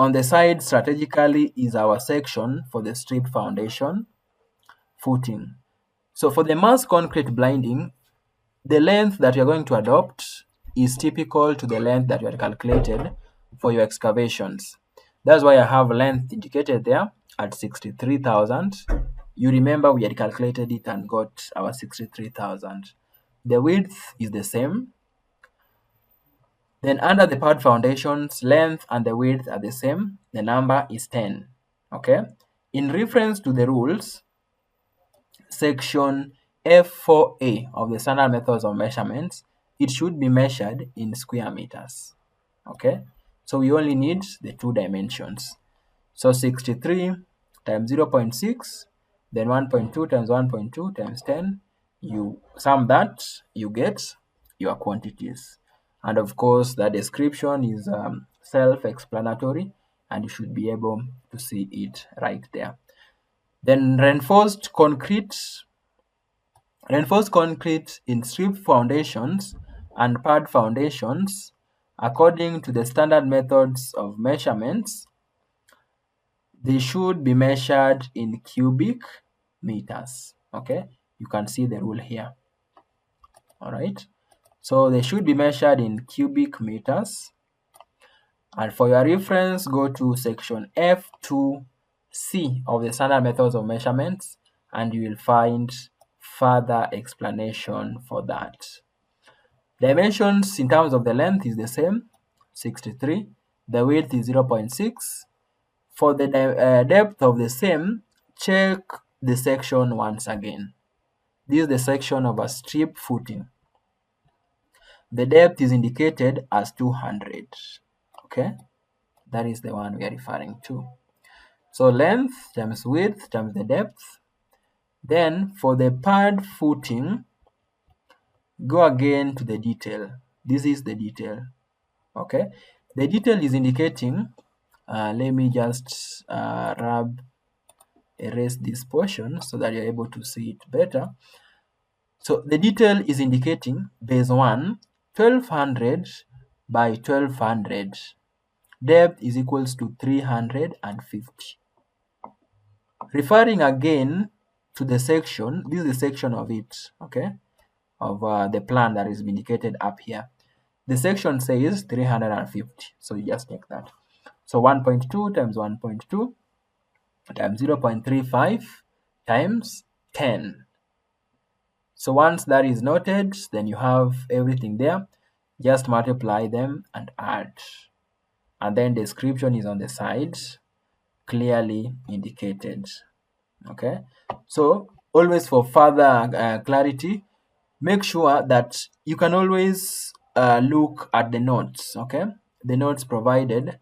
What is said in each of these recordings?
on the side strategically is our section for the stripped foundation footing. So for the mass concrete blinding, the length that you're going to adopt is typical to the length that you had calculated for your excavations. That's why I have length indicated there at 63,000. You remember we had calculated it and got our 63,000. The width is the same. Then under the pad foundations, length and the width are the same. The number is 10. Okay. In reference to the rules, section F4A of the standard methods of measurements, it should be measured in square meters. Okay. So we only need the 2 dimensions. So 63 times 0.6, then 1.2 times 1.2 times 10. You sum that, you get your quantities. And of course, the description is self-explanatory, and you should be able to see it right there. Then reinforced concrete in strip foundations and pad foundations, according to the standard methods of measurements, they should be measured in cubic meters. Okay, you can see the rule here. All right, so they should be measured in cubic meters. And for your reference, go to section F2C of the standard methods of measurements, and you will find further explanation for that. Dimensions in terms of the length is the same, 63. The width is 0.6. For the depth of the same, check the section once again. This is the section of a strip footing. The depth is indicated as 200. Okay, that is the one we are referring to. So length times width times the depth. Then for the pad footing, go again to the detail. This is the detail. Okay, the detail is indicating, let me just erase this portion so that you're able to see it better. So the detail is indicating base 1, 1200 by 1200. Depth is equals to 350. Referring again to the section, this is the section of it, okay, of the plan that is indicated up here. The section says 350, so you just take that. So 1.2 times 1.2 times 0.35 times 10. So once that is noted, then you have everything there. Just multiply them and add. And then description is on the side, clearly indicated. Okay, so always for further clarity, make sure that you can always look at the notes, okay, the notes provided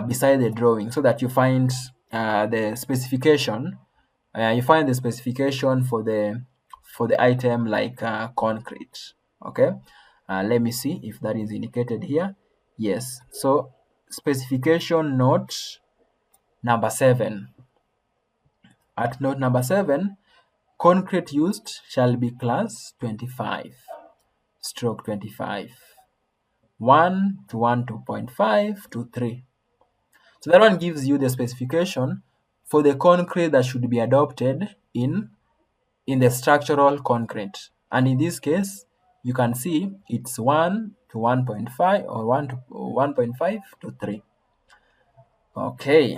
beside the drawing, so that you find the specification. You find the specification for the item like concrete. Okay, let me see if that is indicated here. Yes, so specification note number 7. At note number 7, concrete used shall be class 25/25, 1 to 1.5 to 3. So that one gives you the specification for the concrete that should be adopted in the structural concrete. And in this case, you can see it's 1 to 1.5 or 1 to 1.5 to 3. Okay.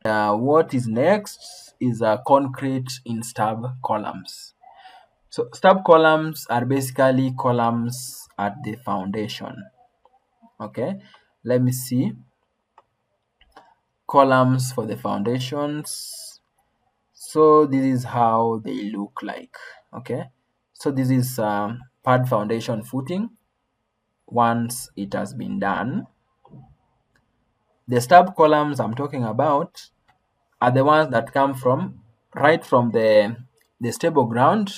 What is next is concrete in stub columns. So stub columns are basically columns at the foundation. Okay, let me see. Columns for the foundations. So this is how they look like. Okay, so this is pad foundation footing once it has been done. The stub columns I'm talking about are the ones that come from right from the stable ground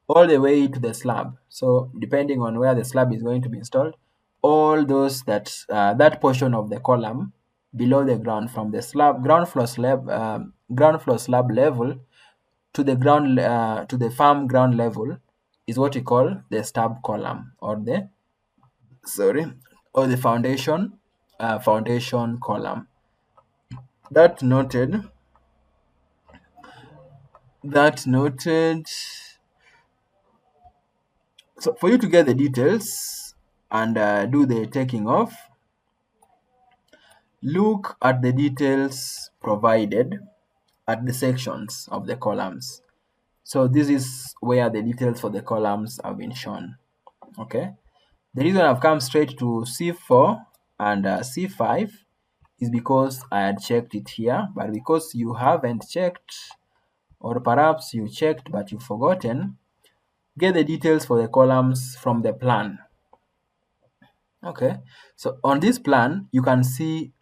all the way to the slab. So depending on where the slab is going to be installed, all those that portion of the column below the ground, from the slab ground floor slab level to the ground to the farm ground level is what we call the stub column, or the foundation foundation column. That noted. So for you to get the details and do the taking off, look at the details provided at the sections of the columns. So this is where the details for the columns have been shown. Okay. The reason I've come straight to C4 and C5 is because I had checked it here, but because you haven't checked, or perhaps you checked but you've forgotten, get the details for the columns from the plan. Okay, so on this plan, you can see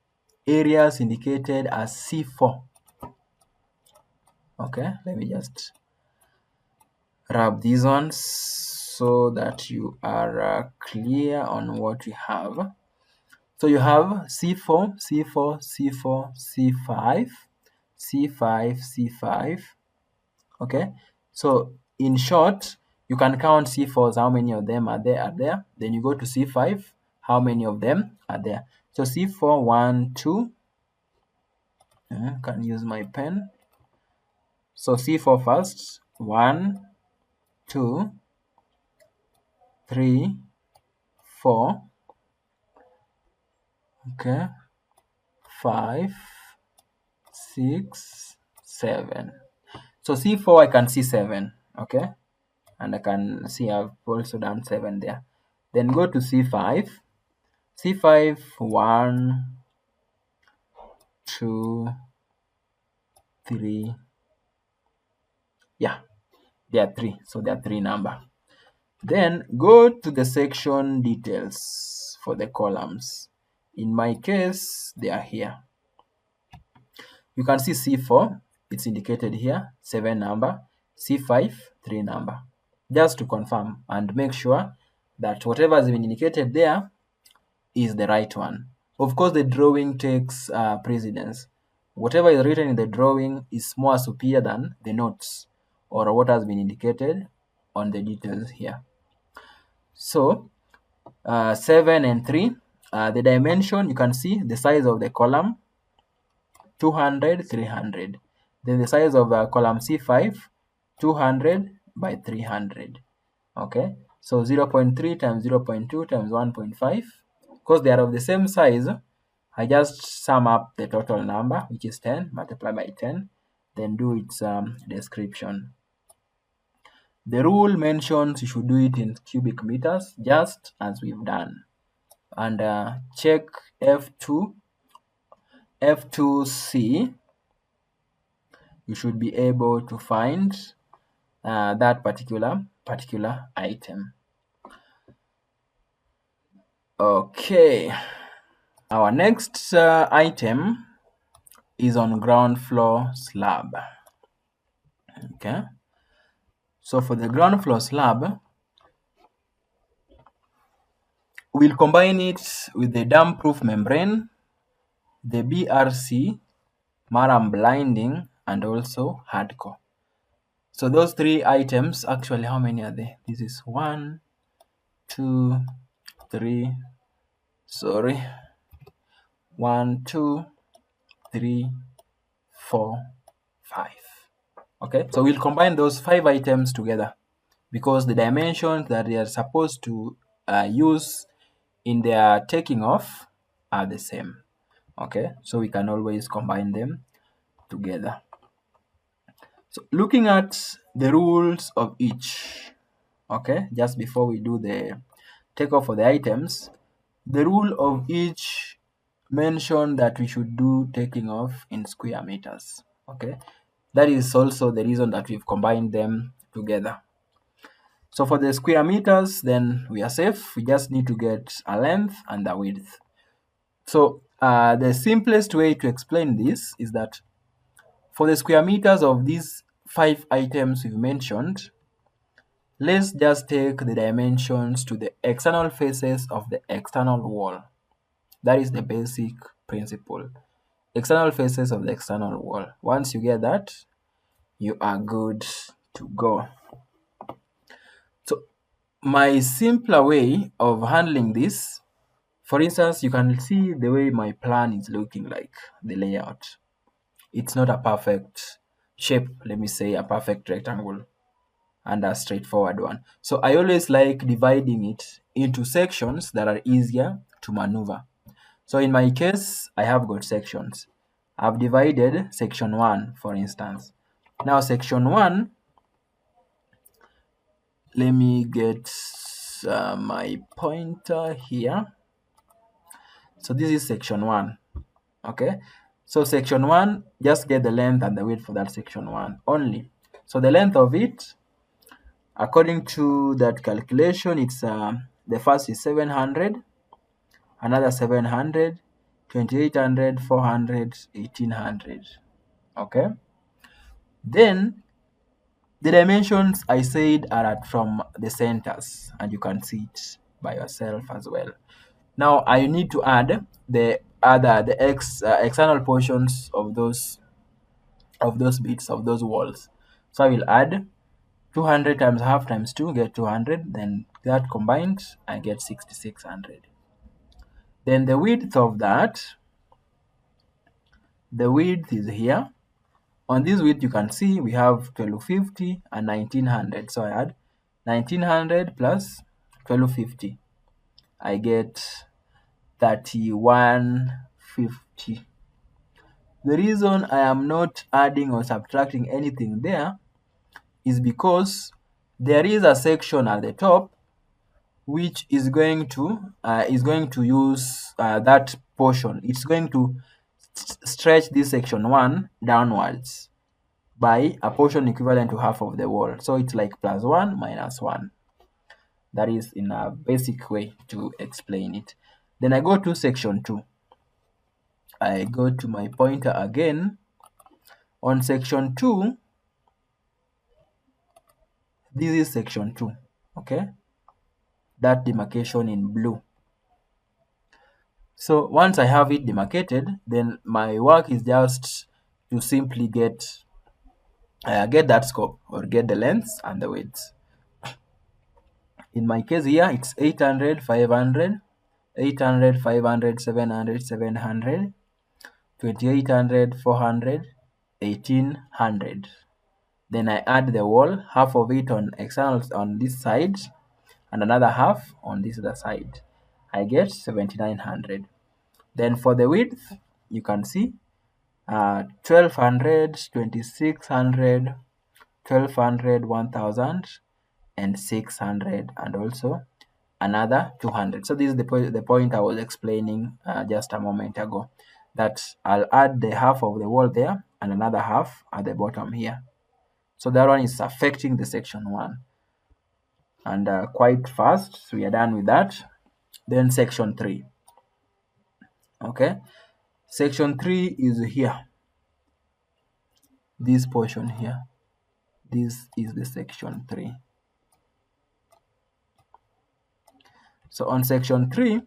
areas indicated as C4. Okay, let me just rub these ones so that you are clear on what we have. So you have C4, C4, C4, C5, C5, C5. Okay, so in short, you can count C4s, how many of them are there. Then you go to C5, how many of them are there. So C4, 1, 2. Can use my pen. So C4 first. 1, 2, 3, 4. Okay. 5, 6, 7. So C4 I can see 7. Okay. And I can see I've also done 7 there. Then go to C5. C5, 1, 2, 3. Yeah, there are 3. So there are 3 number. Then go to the section details for the columns. In my case, they are here. You can see C4, it's indicated here, 7 number. C5, 3 number. Just to confirm and make sure that whatever has been indicated there is the right one. Of course, the drawing takes precedence. Whatever is written in the drawing is more superior than the notes or what has been indicated on the details here. So 7 and 3, the dimension, you can see the size of the column, 200, 300. Then the size of column C5, 200 by 300. Okay, so 0.3 times 0.2 times 1.5. Because they are of the same size, I just sum up the total number, which is 10, multiply by 10, then do its description. The rule mentions you should do it in cubic meters, just as we've done. And check F2, F2C, you should be able to find that particular item. Okay, our next item is on ground floor slab. Okay, so for the ground floor slab, we'll combine it with the dam-proof membrane, the BRC, maram blinding, and also hardcore. So those 3 items, actually, how many are there? This is 1, 2, 3. Sorry. 1, 2, 3, 4, 5. Okay, so we'll combine those 5 items together because the dimensions that they are supposed to use in their taking off are the same. Okay, so we can always combine them together. So looking at the rules of each, okay, just before we do the takeoff for the items, the rule of each mention that we should do taking off in square meters. Okay, that is also the reason that we've combined them together. So for the square meters, then we are safe. We just need to get a length and a width. So the simplest way to explain this is that for the square meters of these 5 items we've mentioned, let's just take the dimensions to the external faces of the external wall. That is the basic principle. External faces of the external wall. Once you get that, you are good to go. So my simpler way of handling this, For instance, you can see the way my plan is looking like, the layout. It's not a perfect shape, let me say a perfect rectangle and a straightforward one. So I always like dividing it into sections that are easier to maneuver. So in my case, I have got sections. I've divided section 1, for instance. Now section 1, let me get my pointer here. So this is section 1, okay? So section 1, just get the length and the width for that section 1 only. So the length of it, according to that calculation, it's the first is 700, another 700, 2800, 400, 1800, okay? Then the dimensions I said are at from the centers, and you can see it by yourself as well. Now I need to add the external portions of those bits of those walls. So I will add 200 times half times 2, get 200, then that combined I get 6600. Then the width of that, the width is here. On this width you can see we have 1250 and 1900. So I add 1900 plus 1250. I get 3150. The reason I am not adding or subtracting anything there is because there is a section at the top which is going to use that portion. It's going to stretch this section 1 downwards by a portion equivalent to half of the wall. So it's like +1 -1. That is in a basic way to explain it. Then I go to section 2. I go to my pointer again. On section 2, this is section 2, okay? That demarcation in blue. So once I have it demarcated, then my work is just to simply get that scope, or get the lengths and the widths. In my case here, it's 800, 500, 800, 500, 700, 700, 2800, 400, 1800. Then I add the wall, half of it on externals on this side and another half on this other side. I get 7900. Then for the width, you can see 1200, 2600, 1200, 1000, and 600, and also another 200. So this is the point I was explaining just a moment ago, that I'll add the half of the wall there and another half at the bottom here. So that one is affecting the section 1, and quite fast. So we are done with that. Then section 3, okay? Section 3 is here, this portion here. This is the section 3. So on section 3,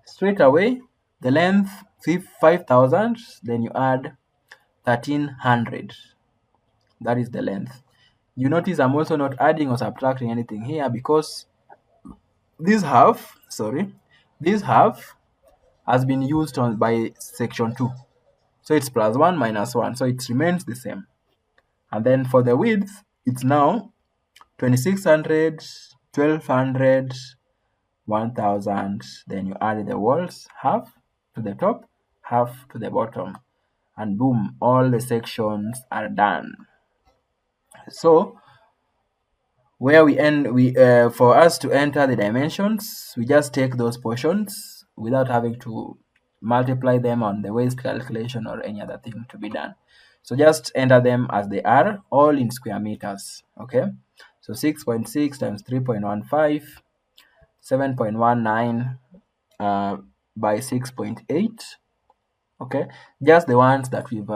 straight away, the length 5000, then you add 1300. That is the length. You notice I'm also not adding or subtracting anything here, because this half has been used by section 2. So it's +1 -1, so it remains the same. And then for the width, it's now 2600, 1200, 1000. Then you add the walls, half to the top, half to the bottom, and boom, all the sections are done. So where we end, for us to enter the dimensions, we just take those portions without having to multiply them on the waste calculation or any other thing to be done. So just enter them as they are, all in square meters, okay? So 6.6 times 3.15, 7.19 by 6.8, okay? Just the ones that we've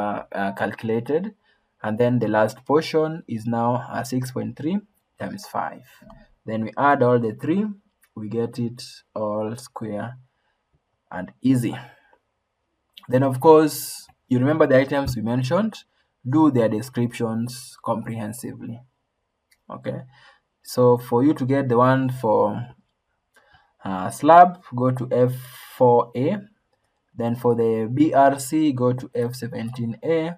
calculated. And then the last portion is now 6.3 times 5. Then we add all the 3, we get it all square and easy. Then of course, you remember the items we mentioned, do their descriptions comprehensively, okay? So for you to get the one for Slab, go to F4A. Then for the BRC, go to F17A.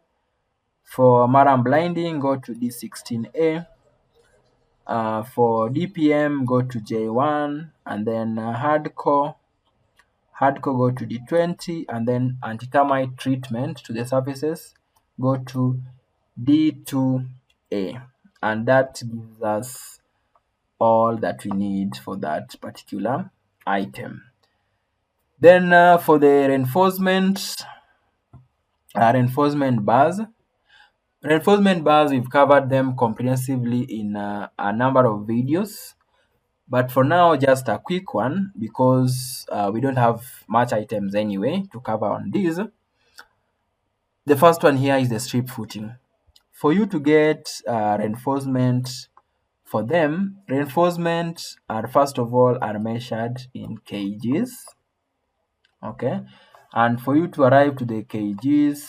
For Maram blinding, go to D16A. For DPM, go to J1, and then hardcore go to D20, and then anti-termite treatment to the surfaces, go to D2A, and that gives us all that we need for that particular item. Then for the reinforcement bars, we've covered them comprehensively in a number of videos. But for now, just a quick one, because we don't have much items anyway to cover on these. The first one here is the strip footing. For you to get reinforcement for them, reinforcement are first of all are measured in kgs. Okay, and for you to arrive to the kgs,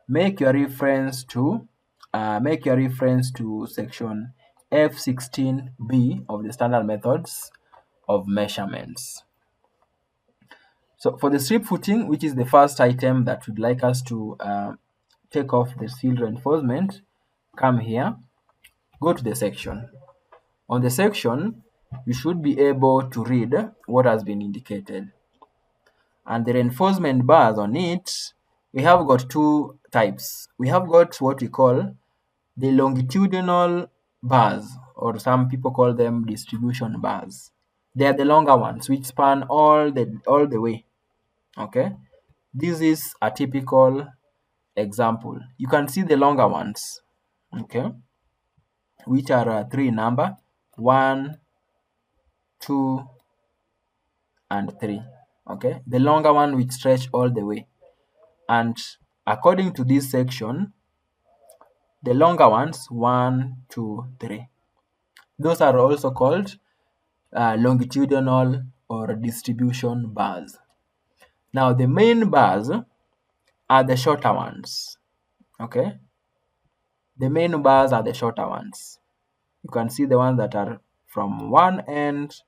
make your reference to section F16B of the standard methods of measurements. So for the strip footing, which is the first item that we'd like us to take off the steel reinforcement, come here, go to the section. On the section, you should be able to read what has been indicated. And the reinforcement bars on it, we have got two types. We have got what we call the longitudinal bars, or some people call them distribution bars. They are the longer ones which span all the way. Okay, this is a typical example. You can see the longer ones, okay, which are 3 in number, 1, 2, and 3. Okay, the longer one which stretch all the way. And according to this section, the longer ones, 1, 2, 3, those are also called longitudinal or distribution bars. Now the main bars are the shorter ones. Okay, the main bars are the shorter ones. You can see the ones that are from one end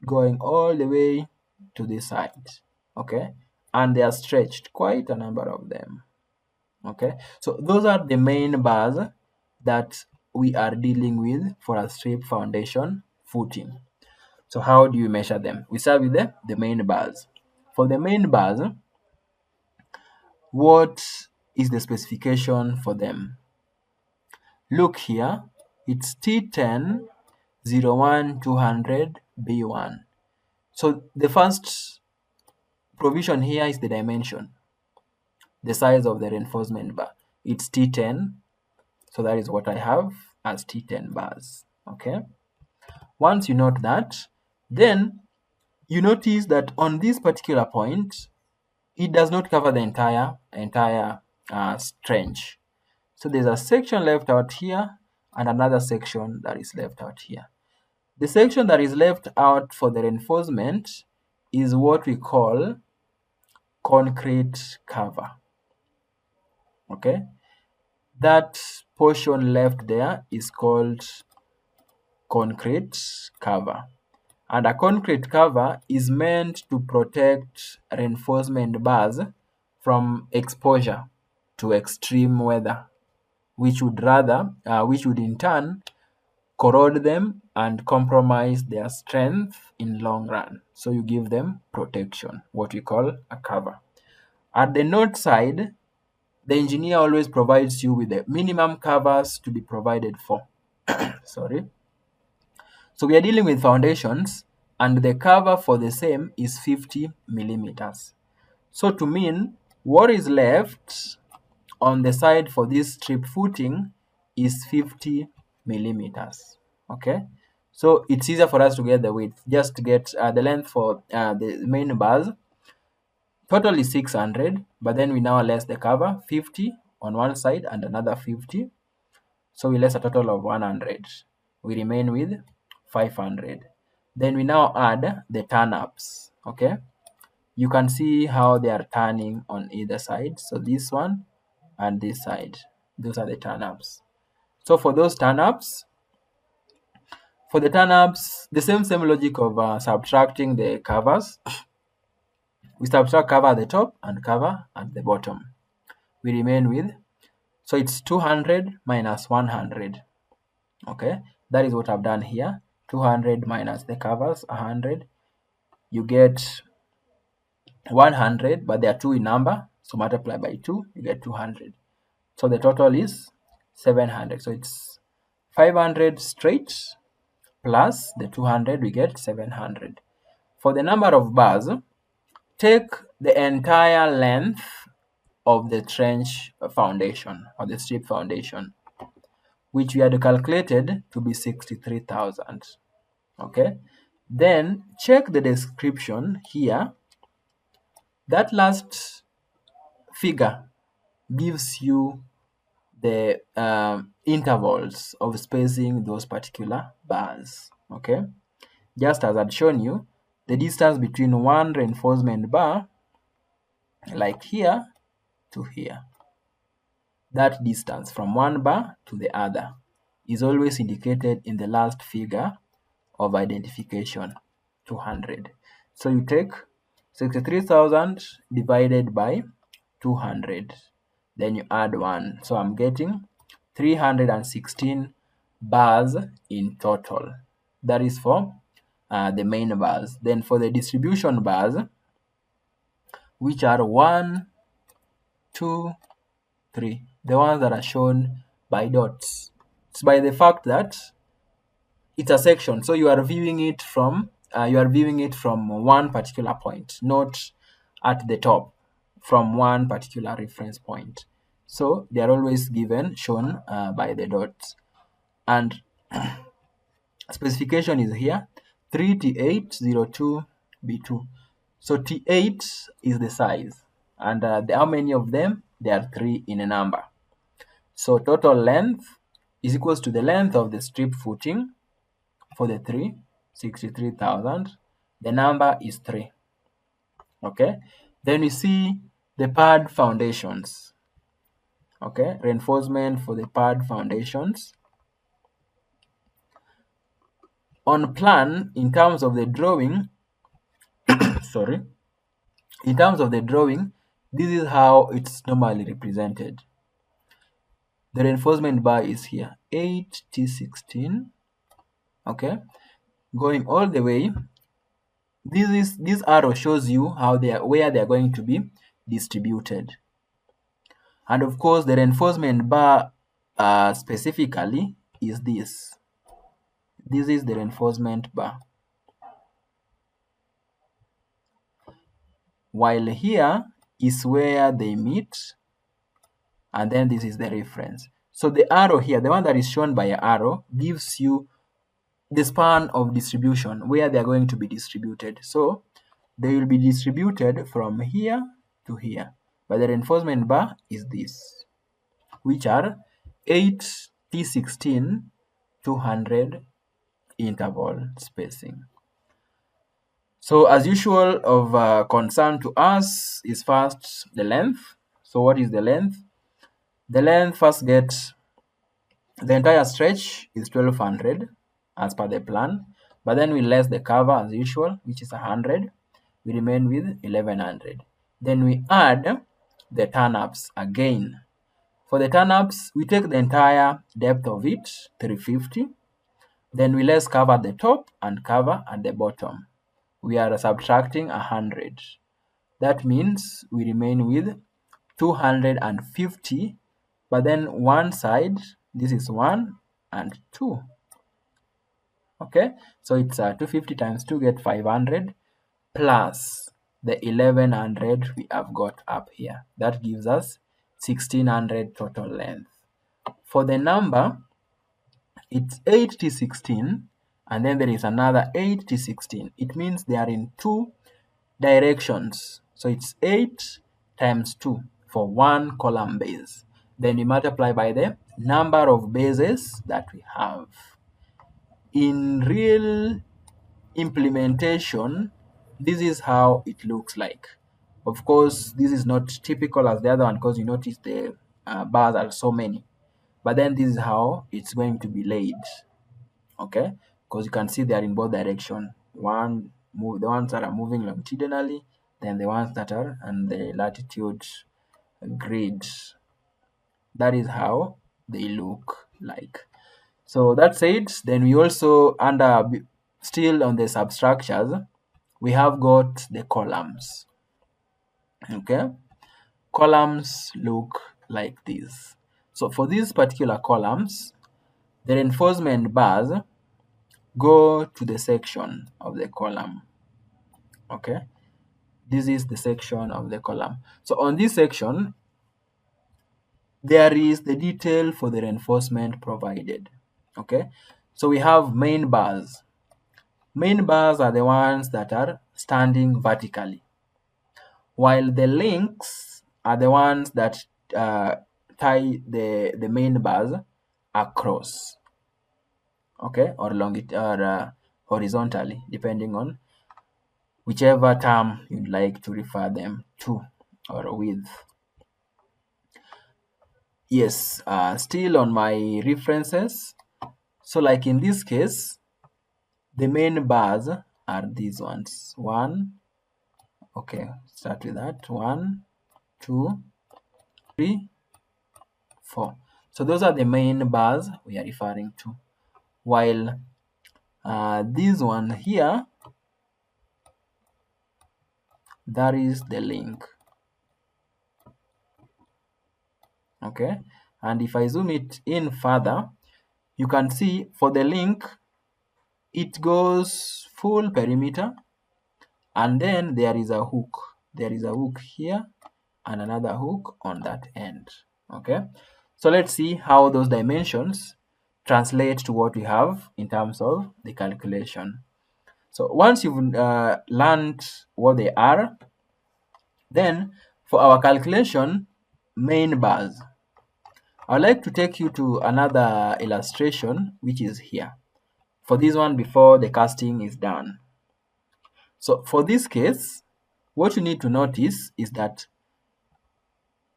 going all the way to this side. Okay, and they are stretched, quite a number of them. Okay, so those are the main bars that we are dealing with for a strip foundation footing. So how do you measure them? We start with the main bars. For the main bars, what is the specification for them? Look here, it's T10 01 200 B1. So the first provision here is the dimension, the size of the reinforcement bar. It's T10, so that is what I have as T10 bars. Okay, once you note that, then you notice that on this particular point, it does not cover the entire trench. So there's a section left out here and another section that is left out here. The section that is left out for the reinforcement is what we call concrete cover. Okay, that portion left there is called concrete cover. And a concrete cover is meant to protect reinforcement bars from exposure to extreme weather, which would in turn corrode them and compromise their strength in long run. So you give them protection, what we call a cover. At the north side, the engineer always provides you with the minimum covers to be provided for. Sorry. So we are dealing with foundations, and the cover for the same is 50 millimeters. So to mean what is left on the side for this strip footing is 50 millimeters. Okay, so it's easier for us to get the width. Just to get the length for the main bars, total is 600, but then we now less the cover, 50 on one side and another 50. So we less a total of 100. We remain with 500. Then we now add the turn-ups. Okay, you can see how they are turning on either side. So this one and this side, those are the turn-ups. So for those turn-ups, For the turnups, the same logic of subtracting the covers. We subtract cover at the top and cover at the bottom. We remain with, so it's 200 minus 100. Okay, that is what I've done here. 200 minus the covers, 100. You get 100, but there are 2 in number, so multiply by 2, you get 200. So the total is 700. So it's 500 straight plus the 200, we get 700. For the number of bars, take the entire length of the trench foundation or the strip foundation, which we had calculated to be 63,000. Okay, then check the description here. That last figure gives you the intervals of spacing those particular bars. Okay, just as I'd shown you, the distance between one reinforcement bar, like here to here, that distance from one bar to the other is always indicated in the last figure of identification, 200. So you take 63,000 divided by 200, then you add 1. So I'm getting 316 bars in total. That is for the main bars. Then for the distribution bars, which are 1, 2, 3, the ones that are shown by dots, it's by the fact that it's a section, so you are viewing it from one particular point, not at the top, from one particular reference point. So they are always shown by the dots. And specification is here, 3T802B2. So T8 is the size, and how many of them? There are 3 in a number. So total length is equals to the length of the strip footing for the 63,000. The number is 3. Okay, then we see the pad foundations. Okay, reinforcement for the pad foundations. On plan, in terms of the drawing, sorry, in terms of the drawing, this is how it's normally represented. The reinforcement bar is here, 8T16. Okay, going all the way. This arrow shows you where they are going to be distributed. And of course, the reinforcement bar specifically is this. This is the reinforcement bar. While here is where they meet, and then this is the reference. So the arrow here, the one that is shown by an arrow, gives you the span of distribution, where they are going to be distributed. So they will be distributed from here to here. But the reinforcement bar is this, which are 8T16, 200 interval spacing. So as usual, of concern to us is first the length. So what is the length? The length first gets, the entire stretch is 1200 as per the plan, but then we less the cover as usual, which is 100. We remain with 1100. Then we add the turnups again. For the turnups, we take the entire depth of it, 350. Then we less cover at the top and cover at the bottom. We are subtracting 100. That means we remain with 250, but then one side, this is 1 and 2. Okay, so it's 250 times 2 get 500 plus the 1100 we have got up here. That gives us 1600 total length. For the number, it's 8T16, and then there is another 8T16. It means they are in 2 directions. So it's 8 times 2 for 1 column base. Then we multiply by the number of bases that we have. In real implementation, this is how it looks like. Of course, this is not typical as the other one, because you notice the bars are so many. But then this is how it's going to be laid. Okay, because you can see they are in both direction. The ones that are moving longitudinally, then the ones that are on the latitude grid. That is how they look like. So that said, then we also still on the substructures, we have got the columns. Okay, columns look like this. So for these particular columns, the reinforcement bars go to the section of the column. Okay, this is the section of the column. So on this section, there is the detail for the reinforcement provided. Okay, so we have main bars. Main bars are the ones that are standing vertically, while the links are the ones that tie the main bars across, okay, or horizontally, depending on whichever term you'd like to refer them to or with. Yes, still on my references. So like in this case, the main bars are these ones. One, okay, start with that. 1, 2, 3, 4. So those are the main bars we are referring to. While this one here, that is the link. Okay, and if I zoom it in further, you can see for the link, it goes full perimeter, and then there is a hook. There is a hook here and another hook on that end. Okay, so let's see how those dimensions translate to what we have in terms of the calculation. So once you've learned what they are, then for our calculation, main bars, I'd like to take you to another illustration, which is here. For this one, before the casting is done. So for this case, what you need to notice is that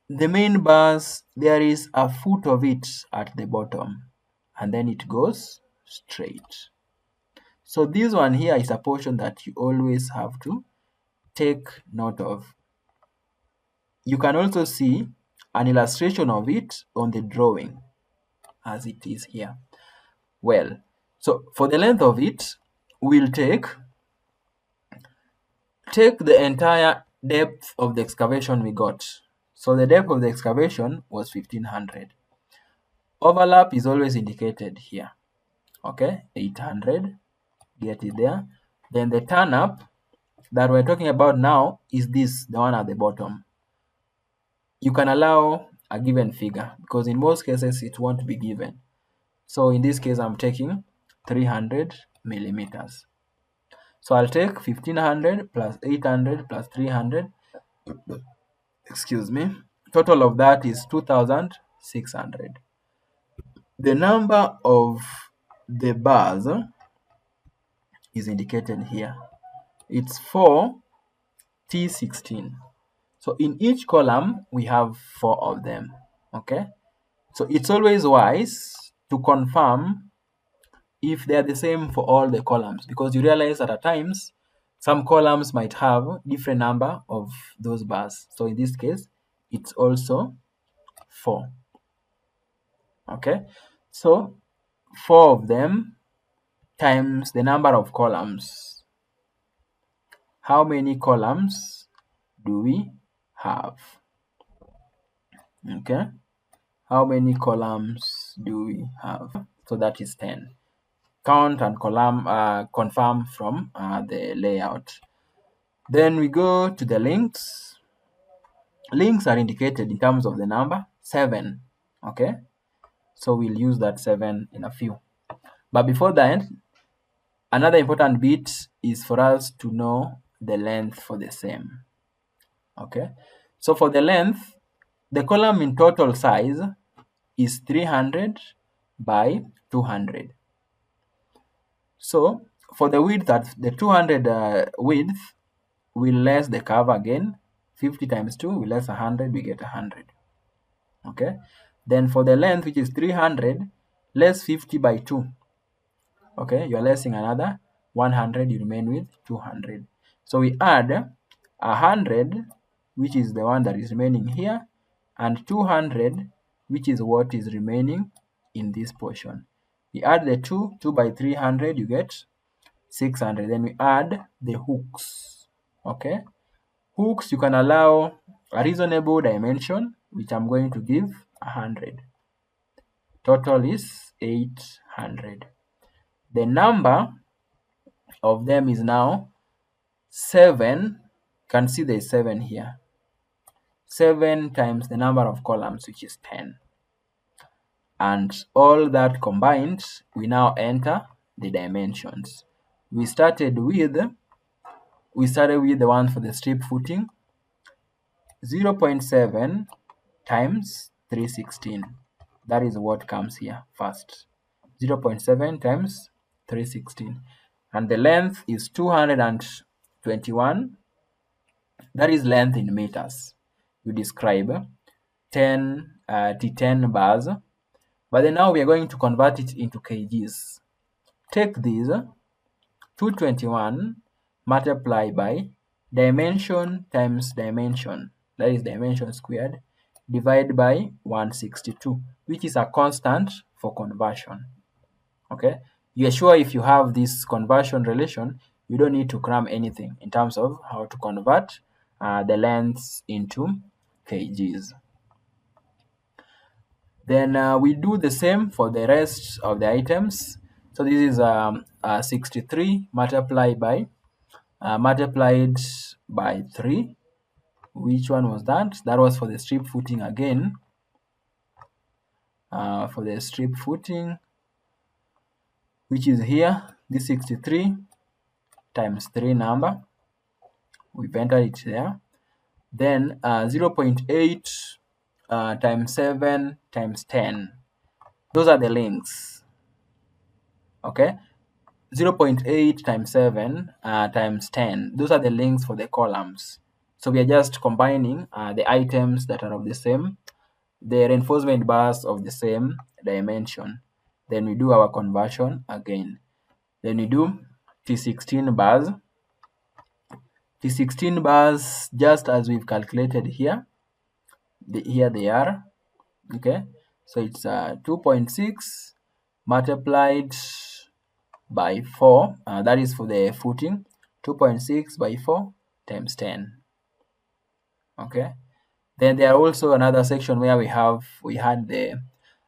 the main bars, there is a foot of it at the bottom, and then it goes straight. So this one here is a portion that you always have to take note of. You can also see an illustration of it on the drawing as it is here. Well, so for the length of it, we'll take the entire depth of the excavation we got. So the depth of the excavation was 1500. Overlap is always indicated here. Okay, 800, get it there. Then the turn up that we're talking about now is this, the one at the bottom. You can allow a given figure because in most cases it won't be given. So in this case, I'm taking 300 millimeters. So I'll take 1500 plus 800 plus 300. Excuse me. Total of that is 2600. The number of the bars is indicated here. It's 4T16. So in each column, we have 4 of them. Okay. So it's always wise to confirm if they are the same for all the columns, because you realize that at times some columns might have different number of those bars. So in this case, it's also 4. Okay, so 4 of them times the number of columns. How many columns do we have? Okay, how many columns do we have? So that is 10. Count and confirm from the layout. Then we go to the links. Links are indicated in terms of the number 7. Okay, so we'll use that 7 in a few. But before that, another important bit is for us to know the length for the same. Okay, so for the length, the column in total size is 300 by 200. So for the width, at the 200 width, we less the curve again. 50 times 2, we less 100, we get 100. Okay, then for the length, which is 300, less 50 by 2, Okay, you're lessing another 100, you remain with 200. So we add 100, which is the one that is remaining here, and 200, which is what is remaining in this portion. We add the 2 by 300, you get 600. Then we add the hooks. Okay, hooks, you can allow a reasonable dimension, which I'm going to give 100. Total is 800. The number of them is now 7. You can see there's 7 here. 7 times the number of columns, which is 10. And all that combined, we now enter the dimensions. We started with the one for the strip footing, 0.7 times 316. That is what comes here first. 0.7 times 316. And the length is 221. That is length in meters. You describe 10 T10 bars. But then now we are going to convert it into kgs. Take this 221 multiply by dimension times dimension, that is dimension squared, divided by 162, which is a constant for conversion. Okay, you are sure if you have this conversion relation, you don't need to cram anything in terms of how to convert the lengths into kgs. Then we do the same for the rest of the items. So this is 63 multiplied by 3. Which one was that? That was for the strip footing again. For the strip footing, which is here, this 63 times 3 number. We've entered it there. Then 0.8 times 7 times 10. Those are the links. Okay, 0.8 times 7 times 10. Those are the links for the columns. So we are just combining the items that are of the same, the reinforcement bars of the same dimension. Then we do our conversion again. Then we do T16 bars. T16 bars, just as we've calculated here. Here they are. Okay, so it's 2.6 multiplied by 4. That is for the footing. 2.6 by 4 times 10. Okay. Then there are also another section where we had the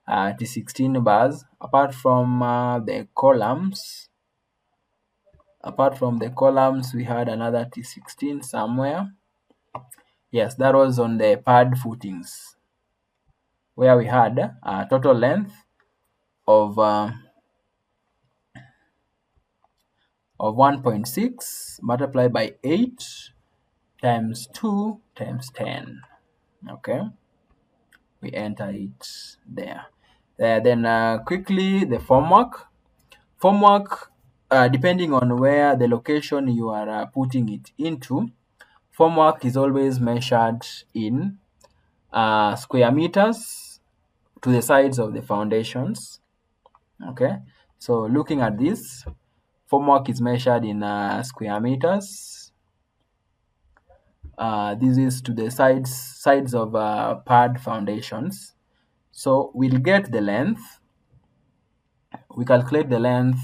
T16 bars. Apart from the columns, we had another T16 somewhere. Yes, that was on the pad footings, where we had a total length of 1.6 multiplied by 8 times 2 times 10. Okay, we enter it there. Then quickly, the formwork. Depending on where the location you are putting it into, formwork is always measured in square meters to the sides of the foundations. Okay, so looking at this, formwork is measured in square meters. This is to the sides of pad foundations. So we'll get the length. We calculate the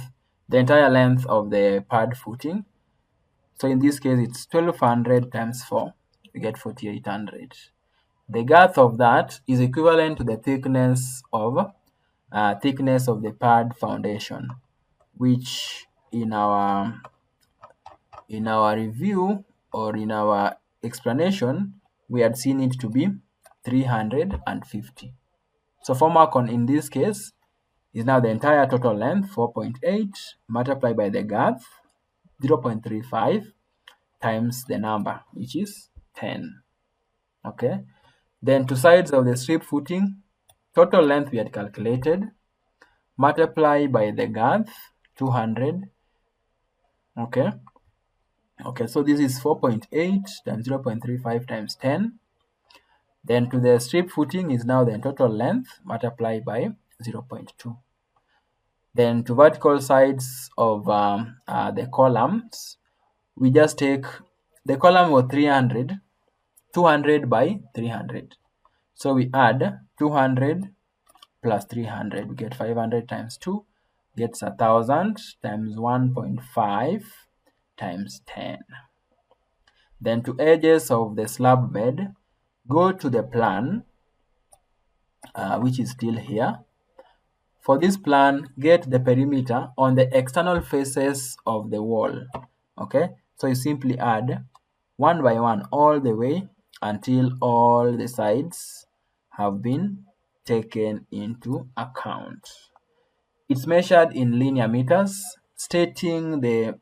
entire length of the pad footing. So in this case, it's 1200 times 4. We get 4800. The girth of that is equivalent to the thickness of the pad foundation, which in our review or in our explanation, we had seen it to be 350. So formwork in this case is now the entire total length, 4.8 multiplied by the girth, 0.35 times the number, which is 10. Okay. Then two sides of the strip footing, total length we had calculated, multiply by the girth, 200. Okay. Okay, so this is 4.8 times 0.35 times 10. Then to the strip footing is now the total length multiplied by 0.2. Then to vertical sides of the columns, we just take the column was 300, 200 by 300. So we add 200 plus 300, we get 500 times 2 gets 1000 times 1.5 times 10. Then to edges of the slab bed, go to the plan, which is still here. For this plan, get the perimeter on the external faces of the wall. Okay, so you simply add one by one all the way until all the sides have been taken into account. It's measured in linear meters, stating the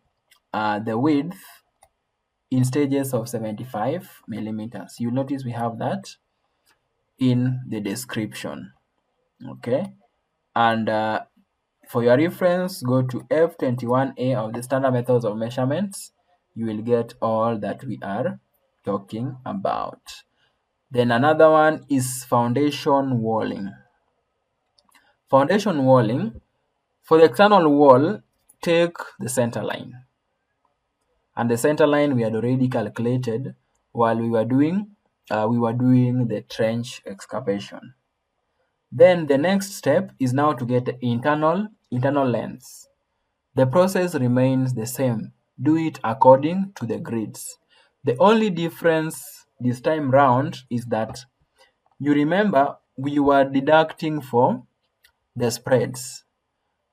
width in stages of 75 millimeters. You notice we have that in the description. Okay, and for your reference, go to F21A of the standard methods of measurements. You will get all that we are talking about. Then another one is foundation walling. Foundation walling, for the external wall, take the center line. And the center line we had already calculated while we were doing the trench excavation. Then the next step is now to get the internal lengths. The process remains the same. Do it according to the grids. The only difference this time round is that you remember we were deducting for the spreads.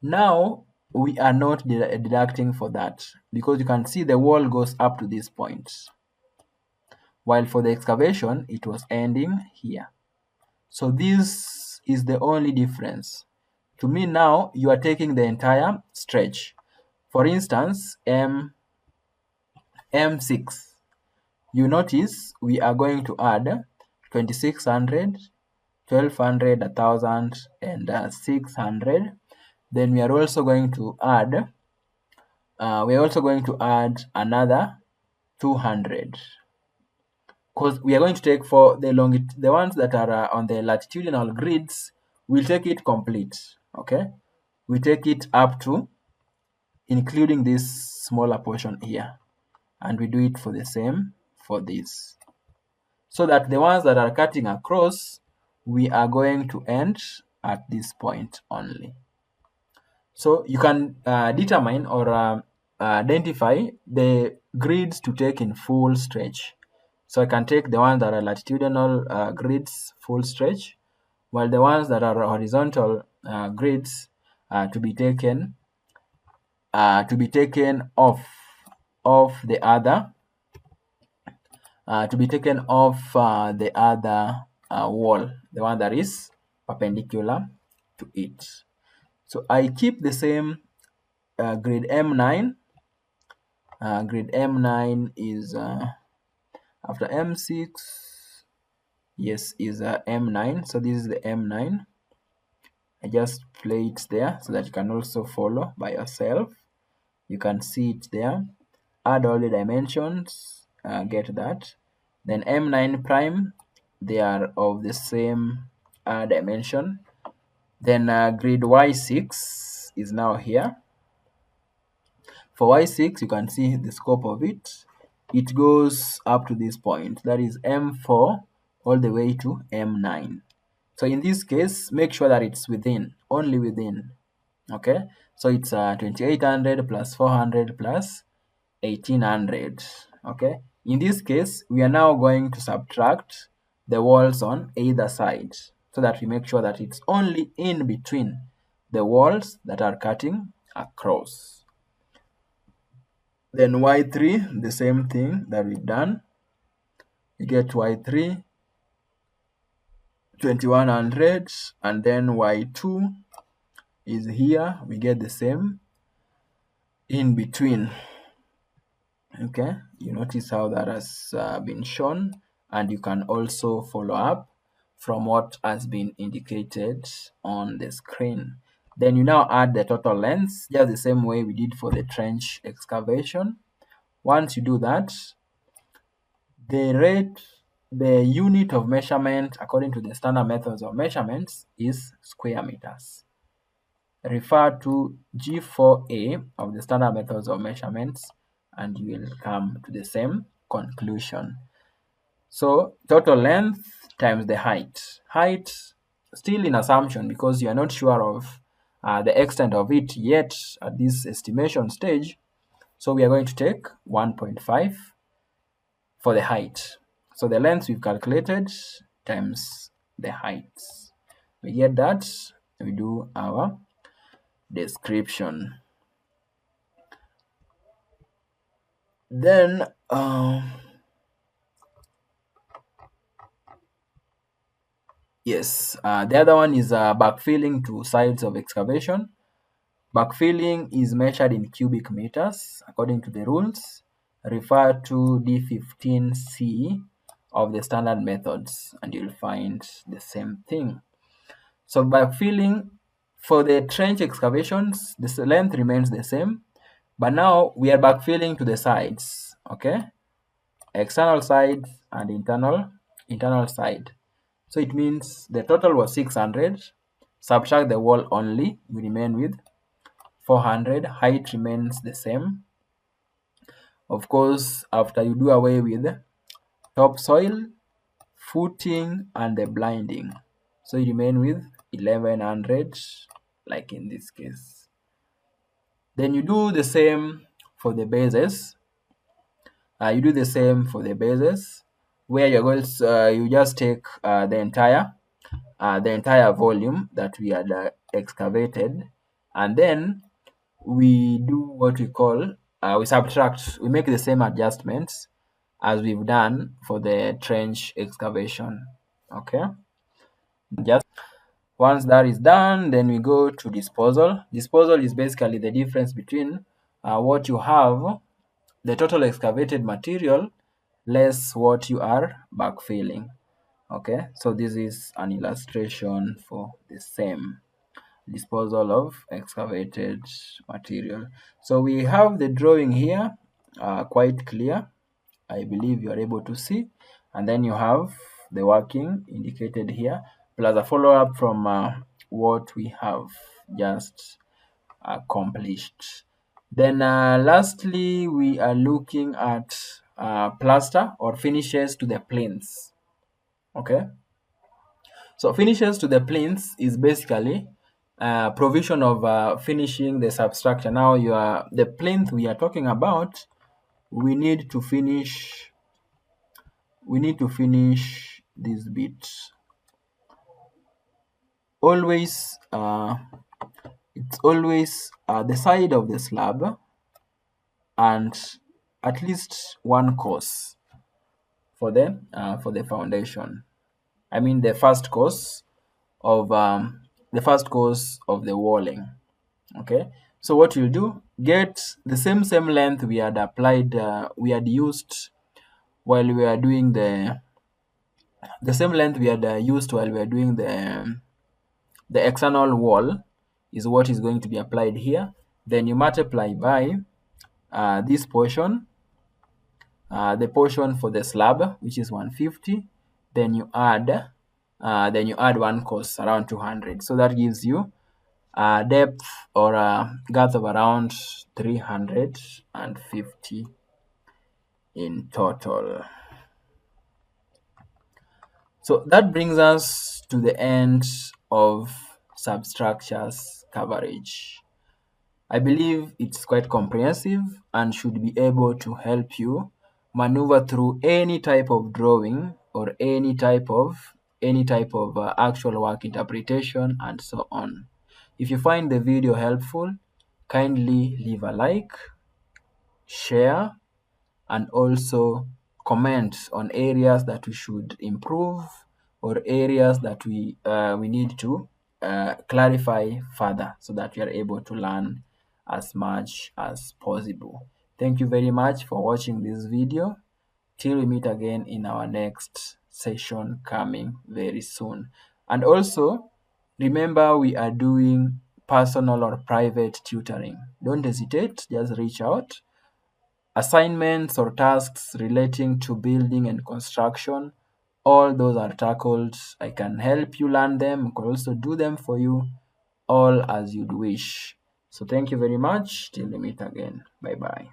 Now we are not deducting for that because you can see the wall goes up to this point, while for the excavation it was ending here. So this is the only difference. To me now, you are taking the entire stretch. For instance, M6. You notice we are going to add 2600, 1200, 1000, and 600. Then we are also going to add another 200. Because we are going to take for the ones that are on the latitudinal grids, we'll take it complete. Okay, we take it up to including this smaller portion here, and we do it for the same for this, so that the ones that are cutting across, we are going to end at this point only. So you can determine or identify the grids to take in full stretch. So I can take the ones that are latitudinal grids full stretch, while the ones that are horizontal grids to be taken off the other wall, the one that is perpendicular to it. So I keep the same grid M9. Grid M9 is after M6. Yes, is M9. So this is the M9. I just play it there so that you can also follow by yourself. You can see it there. Add all the dimensions, get that. Then M9 prime, they are of the same dimension. Then grid Y6 is now here. For Y6, you can see the scope of it. It goes up to this point, that is M4 all the way to M9. So in this case, make sure that it's only within. Okay, so it's 2800 plus 400 plus 1800. Okay, in this case, we are now going to subtract the walls on either side so that we make sure that it's only in between the walls that are cutting across. Then Y3, the same thing that we've done. You get Y3 2100, and then Y2 is here. We get the same in between. Okay, you notice how that has been shown, and you can also follow up from what has been indicated on the screen. Then you now add the total length, just the same way we did for the trench excavation. Once you do that, the unit of measurement according to the standard methods of measurements is square meters. refer to G4A of the standard methods of measurements, and you will come to the same conclusion. So total length times the height. Height still in assumption because you are not sure of the extent of it yet at this estimation stage. So we are going to take 1.5 for the height. So the length we've calculated times the height. We get that, we do our description. Then the other one is backfilling to sites of excavation. Backfilling is measured in cubic meters according to the rules. Refer to D15C of the standard methods and you'll find the same thing. So backfilling for the trench excavations, the length remains the same, but now we are backfilling to the sides, okay? External side and internal side. So it means the total was 600, subtract the wall only, we remain with 400, height remains the same. Of course, after you do away with topsoil, footing, and the blinding, so you remain with 1100, like in this case. Then you do the same for the bases. Where you're going to, you just take the entire volume that we had excavated, and then we do what we call we subtract. We make the same adjustments as we've done for the trench excavation. Okay, just once that is done, then we go to disposal. Disposal is basically the difference between what you have, the total excavated material, less what you are backfilling. Okay, so this is an illustration for the same disposal of excavated material. So we have the drawing here, quite clear. I believe you are able to see, and then you have the working indicated here, plus a follow-up from what we have just accomplished. Then lastly, we are looking at plaster or finishes to the plinths. Okay, so finishes to the plinths is basically provision of finishing the substructure. Now the plinth we are talking about, we need to finish this bit. Always it's always the side of the slab and at least one course for the foundation. I mean the first course of the walling. Okay, so what you'll do, get the same length we had applied, we had used while we are doing the same length we had used while we are doing the external wall is what is going to be applied here. Then you multiply by this portion, the portion for the slab, which is 150. Then you add one course around 200. So that gives you a depth or a girth of around 350 in total. So that brings us to the end of substructures coverage. I believe it's quite comprehensive and should be able to help you maneuver through any type of drawing or any type of actual work interpretation and so on. If you find the video helpful, kindly leave a like, share, and also comment on areas that we should improve or areas that we need to clarify further so that we are able to learn as much as possible. Thank you very much for watching this video. Till we meet again in our next session coming very soon. And also remember, we are doing personal or private tutoring. Don't hesitate, just reach out. Assignments or tasks relating to building and construction, all those are tackled. I can help you learn them, I can also do them for you. all as you'd wish. So thank you very much. Till we meet again. Bye bye.